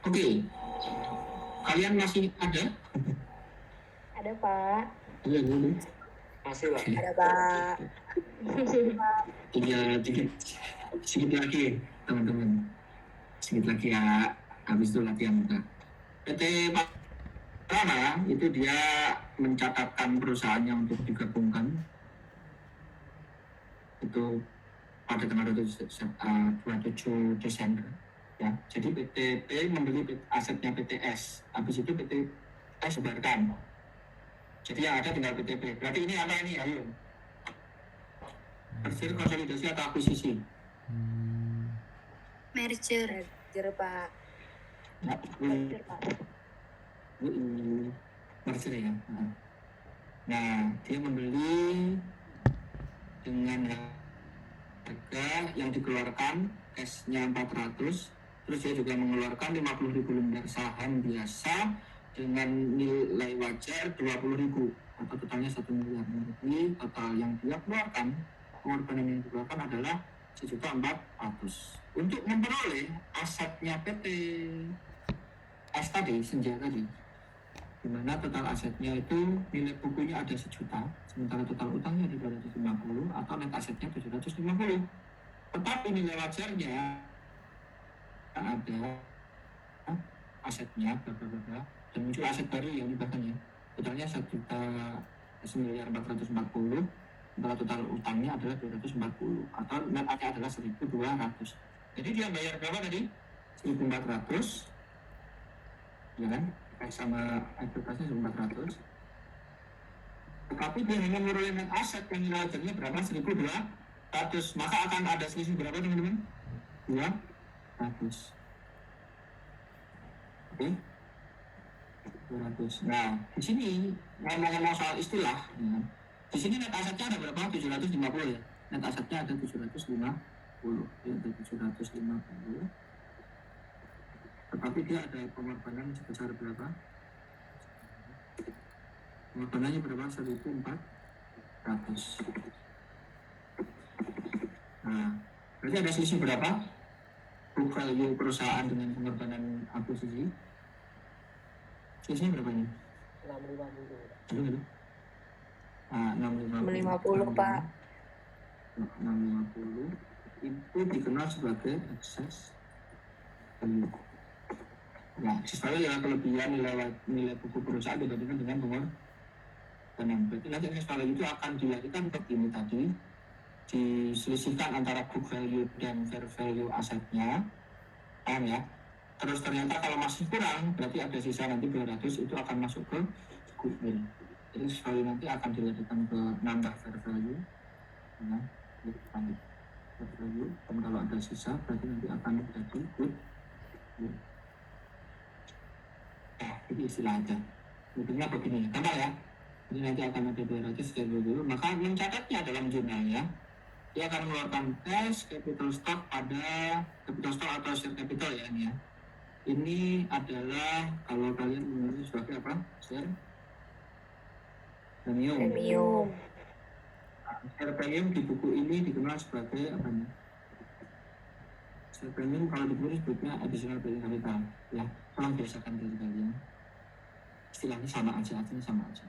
[SPEAKER 1] Oke, kalian masih ada?
[SPEAKER 2] Ada, Pak.
[SPEAKER 1] Iya, dulu.
[SPEAKER 3] Masih Pak.
[SPEAKER 4] Ada Pak.
[SPEAKER 1] Tinggal sedikit lagi, teman-teman. Sedikit lagi ya, habis itu latihan kita. PT Prana itu dia mencatatkan perusahaannya untuk digabungkan itu pada tanggal 27 Desember. Ya, jadi PTP membeli asetnya PTS, habis itu PTS sebarkan. Jadi yang ada tinggal PTP. Berarti ini apa ini? Ayo. Merger, konsolidasi atau akuisisi?
[SPEAKER 6] Merger.
[SPEAKER 4] Merger Pak.
[SPEAKER 1] Ya,
[SPEAKER 2] Merger, Pak.
[SPEAKER 1] merger ya. Nah, dia membeli dengan harga yang dikeluarkan cashnya 400, terus dia juga mengeluarkan 50.000 lembar saham biasa dengan nilai wajar 20.000 atau totalnya 1 miliar. Jadi total yang dia keluarkan, pengorbanan yang dikeluarkan adalah 1.400.000 untuk memperoleh asetnya PT S tadi, Senja tadi, di mana total asetnya itu nilai bukunya ada 1 juta, sementara total utangnya ada 250 atau net asetnya 750. Tetapi nilai wajarnya ada asetnya berapa dan muncul aset baru yang dibahasnya totalnya 1.440.000, sementara total utangnya adalah 240 atau net asetnya adalah 1.200. Jadi dia bayar berapa tadi? 1.400, ya kan? Sama ekspektasinya 1.400, tetapi dia hanya memperoleh net aset yang nilai wajarnya berapa? 1.200, maka akan ada selisih berapa teman-teman? 200. Oke, 200. Nah, di sini ngomong-ngomong soal istilah, ya. Di sini net asetnya ada berapa? 750 ya. Net asetnya ada 750, ya, ada 750. Tetapi dia ada pengorbanan sebesar berapa? Pengorbanannya berapa? 1.400. Nah, berarti ada selisih berapa? Book value perusahaan dengan pengorbanan akuisisi. Selisihnya berapa ini?
[SPEAKER 3] 650.
[SPEAKER 1] Nah,
[SPEAKER 4] 650 Pak.
[SPEAKER 1] 650 itu dikenal sebagai excess value. Nah, excess value adalah kelebihan nilai buku perusahaan dibandingkan dengan pengorbanan. Berarti nanti excess value itu akan dilakukan begini tadi, diselisihkan antara book value dan fair value asetnya, paham ya? Terus ternyata kalau masih kurang, berarti ada sisa nanti 200, itu akan masuk ke goodwill. Jadi value nanti akan dilakukan ke nambah fair value, ya, fair value. Dan kalau ada sisa, berarti nanti akan menjadi goodwill. Nah, ini istilah aja. Intinya begini, gampang ya. Jadi nanti akan ada 200 fair value, maka mencatatnya dalam jurnalnya. Dia akan mengeluarkan cash capital stock pada capital stock atau share capital ya ini ya. Ini adalah kalau kalian mengenal sebagai apa? Share premium.
[SPEAKER 4] Premium.
[SPEAKER 1] Share premium di buku ini dikenal sebagai apa nih? Share premium kalau di buku disebutnya additional paid capital. Ya, tolong biasakan dari kalian. Istilahnya sama aja, artinya sama aja.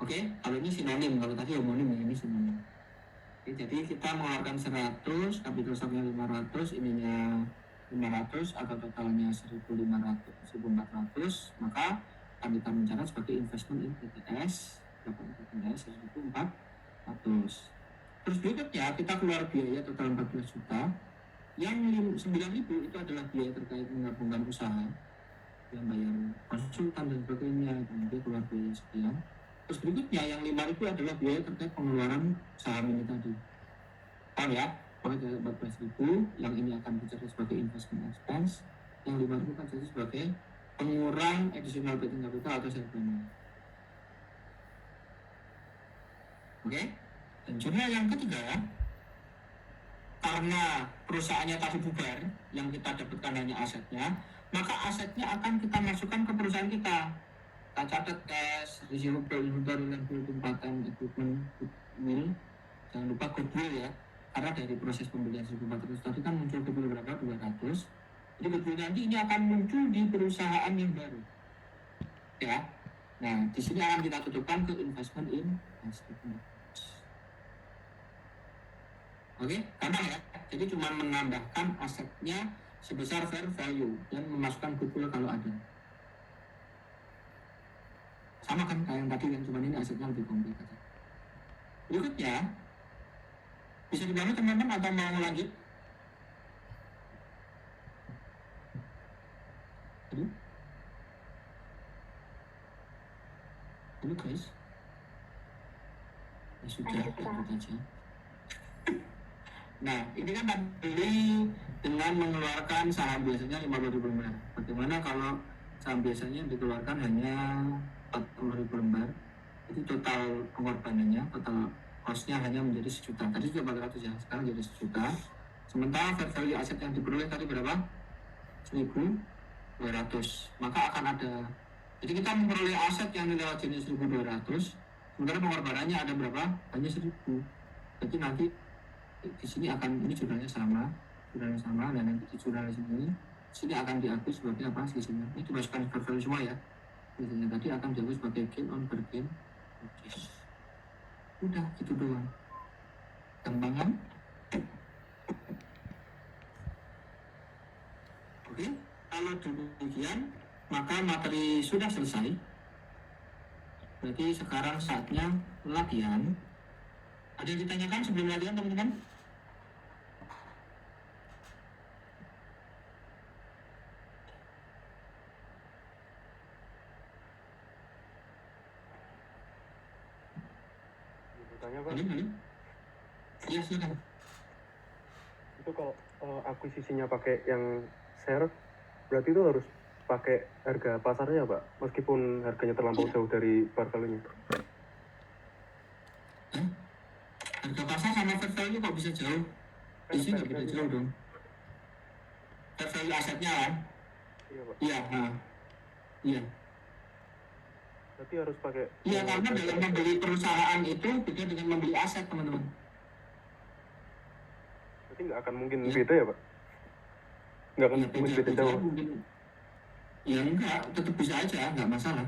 [SPEAKER 1] Oke, kalau ini sinonim, kalau tadi homonim ya, ini sinonim. Jadi kita mengeluarkan 100, capital stocknya 500, ininya 500 atau totalnya 1.500, 1.400, maka akan kita mencatat sebagai investment in PTS, dapat PTS 1.400. Terus berikutnya kita keluar biaya total 14 juta, yang 9.000 itu adalah biaya terkait menggabungkan usaha, yang bayar konsultan dan sebagainya, dan dia keluar biaya sekian. Terus berikutnya yang 5.000 adalah biaya terkait pengeluaran saham ini tadi. Paham ya? Pokoknya 14.000 yang ini akan dicatat sebagai investment expense, yang 5.000 akan jadi sebagai pengurang additional paid capital atau share premium. Oke? Dan jurnal yang ketiga, karena perusahaannya tadi bubar, yang kita dapatkan hanya asetnya, maka asetnya akan kita masukkan ke perusahaan kita. Kita catat cash, receivable, inventory, liability, patent, equipment, goodwill. Jangan lupa goodwill ya, karena dari proses pembelian 1.400 tadi kan muncul goodwill berapa? 200. Jadi goodwill nanti ini akan muncul di perusahaan yang baru. Ya. Nah, di sini akan kita tutupkan ke investment in STP. Oke, gampang ya. Jadi cuma menambahkan asetnya sebesar fair value dan memasukkan goodwill kalau ada. Sama kan kayak yang tadi kan, cuma ini asetnya lebih kompleks. Berikutnya, bisa dibangun teman-teman atau mau lanjut? Aduh. Halo guys. Ya sudah,
[SPEAKER 2] Lanjut, Pak.
[SPEAKER 1] lanjut aja. Nah, ini kan beli dengan mengeluarkan saham biasanya 50.000 lembar. Bagaimana kalau saham biasanya dikeluarkan hanya 40.000 lembar? Itu total pengorbanannya, total cost-nya hanya menjadi 1 juta. Tadi juga 400 ya, sekarang jadi 1 juta. Sementara fair value aset yang diperoleh tadi berapa? 1.200. Maka akan ada, jadi kita memperoleh aset yang nilai wajibnya 1.200, sementara pengorbanannya ada berapa? Hanya 1.000. Jadi nanti di sini akan, ini jurnalnya sama, dan nanti di jurnal sini akan diakui sebagai apa sisinya. Ini dimasukkan fair value semua ya. Biasanya tadi akan diakui sebagai gain on bargain purchase. Udah gitu doang. Gampang kan? Oke, kalau demikian maka materi sudah selesai. Berarti sekarang saatnya latihan. Ada yang ditanyakan sebelum latihan teman-teman?
[SPEAKER 3] Tanya Pak,
[SPEAKER 1] Halo? Iya, silakan.
[SPEAKER 3] itu kalau akuisisinya pakai yang share, berarti itu harus pakai harga pasarnya Pak, meskipun harganya terlampau jauh dari fair value-nya.
[SPEAKER 1] Harga pasar sama fair value kok bisa jauh? Di sini nggak beda jauh dong. Fair value asetnya kan?
[SPEAKER 3] Iya Pak,
[SPEAKER 1] Iya, iya.
[SPEAKER 3] berarti harus pakai.
[SPEAKER 1] Iya, karena dalam membeli perusahaan itu beda dengan membeli aset teman-teman.
[SPEAKER 3] Berarti nggak akan mungkin
[SPEAKER 1] Iya.
[SPEAKER 3] beda ya Pak? Nggak akan
[SPEAKER 1] Ya,
[SPEAKER 3] mungkin beda
[SPEAKER 1] beda
[SPEAKER 3] jauh.
[SPEAKER 1] mungkin. Ya enggak, tetap bisa aja, nggak masalah.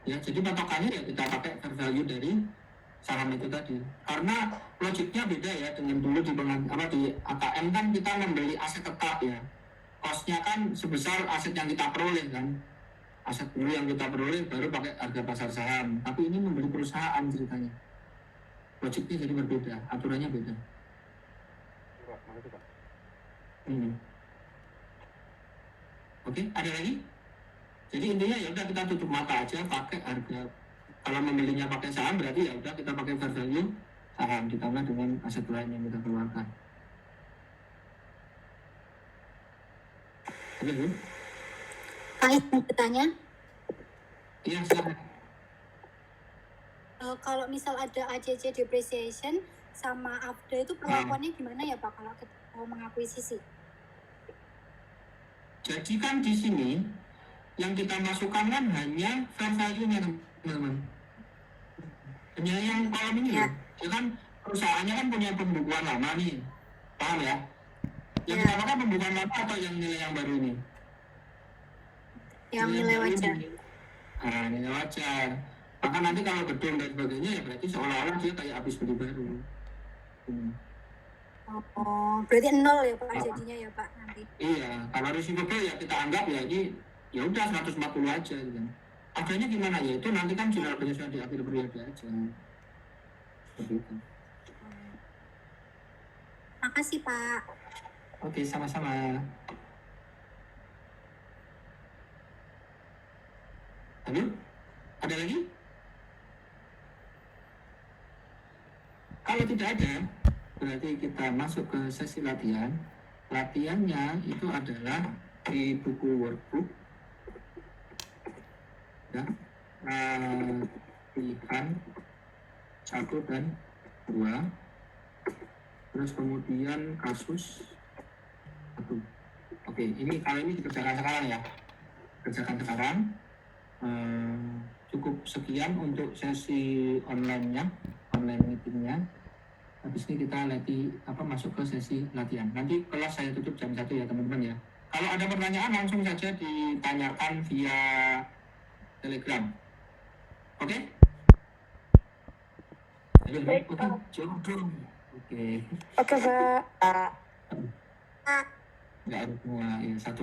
[SPEAKER 1] Ya, jadi patokannya ya kita pakai fair value dari saham itu tadi. Karena logiknya beda ya dengan dulu di di AKM kan kita membeli aset tetap ya. Cost-nya kan sebesar aset yang kita peroleh kan. Aset dulu yang kita peroleh baru pakai harga pasar saham. Tapi ini membeli perusahaan ceritanya. Logiknya jadi berbeda, aturannya beda.
[SPEAKER 3] Iya, Pak, makasih Pak.
[SPEAKER 1] Oke, ada lagi? Jadi intinya ya udah kita tutup mata aja pakai harga. Kalau membelinya pakai saham berarti ya udah kita pakai fair value saham ditambah dengan aset lain yang kita keluarkan. Oke, Bu?
[SPEAKER 6] Pak, izin bertanya,
[SPEAKER 1] Iya, silakan.
[SPEAKER 6] kalau misal ada ACC depreciation sama AFDA itu perlakuannya gimana ya Pak kalau kita mau mengakuisisi?
[SPEAKER 1] Jadi kan di sini yang kita masukkan kan hanya fair value-nya teman-teman. Hanya yang kolom ini
[SPEAKER 6] Ya.
[SPEAKER 1] loh. Ya kan perusahaannya kan punya pembukuan lama nih. Paham ya? Yang
[SPEAKER 6] Ya.
[SPEAKER 1] kita pakai pembukuan lama atau yang nilai yang baru ini?
[SPEAKER 6] Yang nilai
[SPEAKER 1] baru
[SPEAKER 6] wajar.
[SPEAKER 1] ini. Nah, nilai wajar. Maka nanti kalau gedung dan sebagainya ya berarti seolah-olah dia kayak habis beli baru.
[SPEAKER 6] Oh, berarti 0 ya Pak jadinya ya Pak nanti.
[SPEAKER 1] Iya, kalau receivable ya kita anggap ya ini ya udah 140 aja gitu kan. Adanya gimana ya itu nanti kan jurnal penyesuaian di akhir periode aja. Seperti itu.
[SPEAKER 6] Makasih Pak.
[SPEAKER 1] Oke, sama-sama. Halo? Ada lagi? Kalau tidak ada, berarti kita masuk ke sesi latihan. Latihannya itu adalah di buku workbook. Ya, pilihan 1 dan 2. Terus kemudian kasus 1. Oke, ini kali ini dikerjakan sekarang ya. Kerjakan sekarang. Cukup sekian untuk sesi online meetingnya. Habis ini kita masuk ke sesi latihan. Nanti kelas saya tutup jam 1 ya teman-teman ya. Kalau ada pertanyaan langsung saja ditanyakan via Telegram. Oke? Ayo,
[SPEAKER 2] Baik,
[SPEAKER 1] oke,
[SPEAKER 2] Pak.
[SPEAKER 1] jodoh. Oke.
[SPEAKER 4] Oke, Pak.
[SPEAKER 1] Nggak ada semua. Ya, satu